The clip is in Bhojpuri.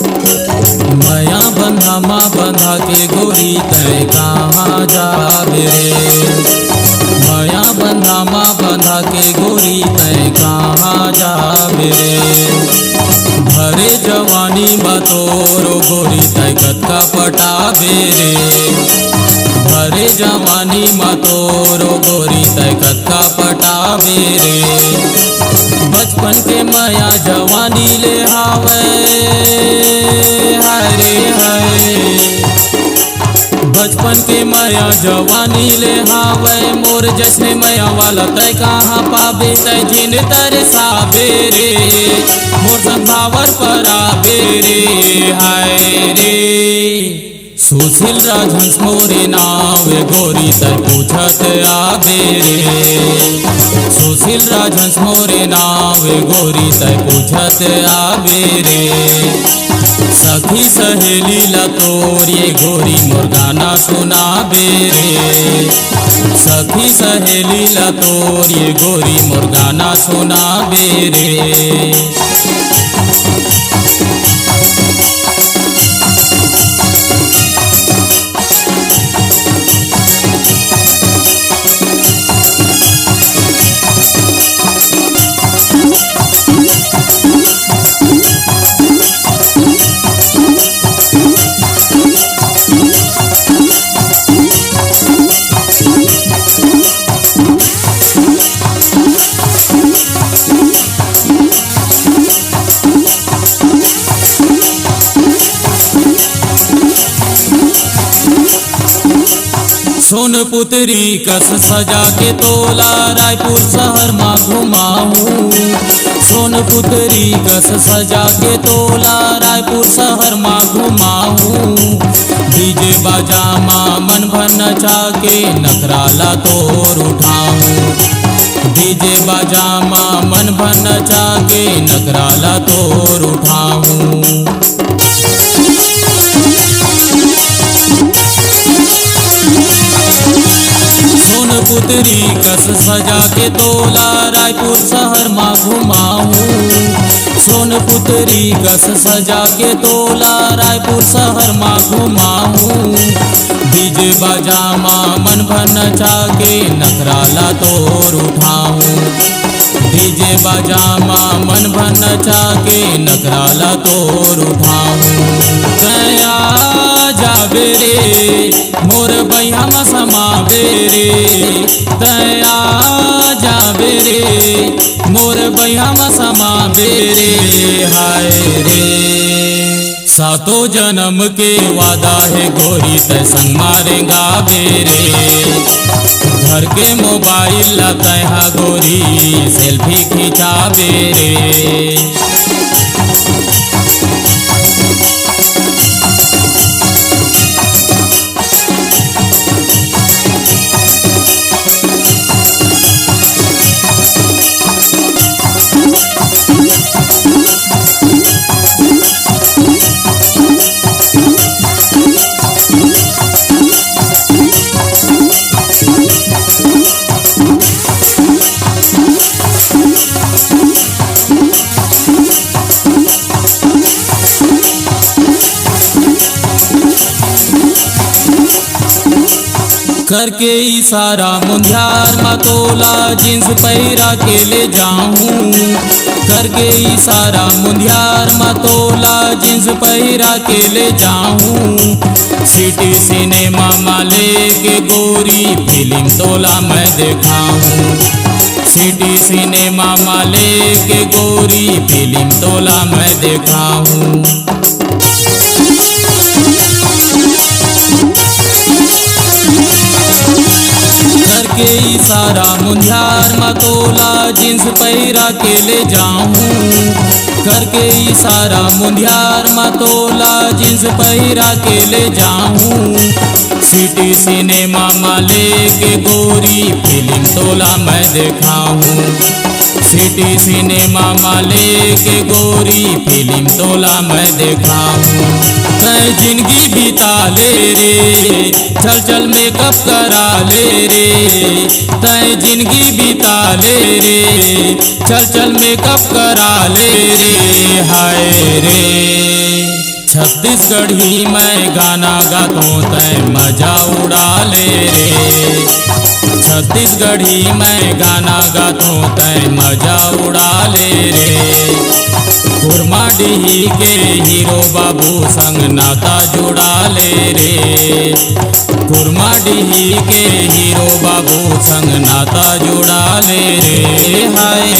माया बंधा माँ बंधा के गोरी तय कहाँ जाबे रे। माया बंधा माँ बंधा के गोरी तय कहाँ जाबे रे। भरे जवानी बतोरो गोरी तय कतका पटाबे रे। भरे जवानी मतोरो गोरी तय कतका पटाबे रे। बचपन के माया जवानी ले हावे हरे हरे। बचपन के माया जवानी ले हावे मोर जश्न माया वाला तय कहाँ पाबे। तय जिन तरसाबे रे मोर संभावर पर आबे रे हाय रे। सुशील राजहंस मोरे नाव गोरी तय पूछत आबे रे। सुशील राजहंस मोरे नाव गोरी तय पूछत आबे रे। सखी सहेली ला तोर ये गोरी मोर गाना सुनाबे रे। सखी सहेली ला तोर ये गोरी मोर गाना सुनाबे रे। सोनपुत्री कस सजा के तोला रायपुर शहर माँ घुमाऊं। सोनपुत्री कस सजा के तोला रायपुर शहर माँ घुमाऊं। डीजे बाजा माँ मन भर नचा के नखराला तोर उठाऊं। डीजे बाजा माँ मन भर नचा के नखराला तोर उठाऊं। सोनपुत्री कस सजा के तोला रायपुर शहर माँ घुमाऊं। सोनपुत्री कस सजा के तोला रायपुर शहर माँ घुमाऊं। डीजे बाजा माँ मन भर नचा के नखराला तोर उठाऊं। डीजे बाजा माँ मन भर नचा के नखराला तोर उठाऊं। गया जाबे रे मोर बैया में समाबे रे। दया जाबे रे मोर बैया में समाबे रे हाय रे। सातों जन्म के वादा है गोरी तय संग मारेगा बेरे। घर के मोबाइल ला तैहा गोरी सेल्फी खिंचाबे रे। करके इशारा मुंध्यार मतोला जींस पैरा के ले जाऊं। करके इशारा मुंध्यार मतोला जींस पैरा के ले जाऊं। सिटी सिनेमा माले के गोरी फिल्म तोला मैं दिखाऊं। सिटी सिनेमा माले के गोरी फिल्म तोला मैं दिखाऊं। करके इशारा मुंध्यार मतोला जींस पैरा के ले जाऊं। करके इशारा मुंध्यार मतोला जींस पैरा के ले जाऊं। सिटी सिनेमा माले के गोरी फिल्म तोला मैं दिखाऊं। सिटी सिनेमा माले के गोरी फिल्म तोला मैं दिखाऊं। तय जिंदगी बिता ले रे चल चल मेकअप करा ले रे। तय जिंदगी बिता ले रे चल चल मेकअप करा ले रे हाय रे। छत्तीसगढ़ी मैं गाना गातों तय मजा उड़ा ले रे। छत्तीसगढ़ी मैं गाना गातों तय मजा उड़ा ले रे। कुरमाडीही के हीरो बाबू संग नाता जुड़ा ले रे। कुरमाडीही के हीरो बाबू संग नाता जुड़ा ले रे। हाय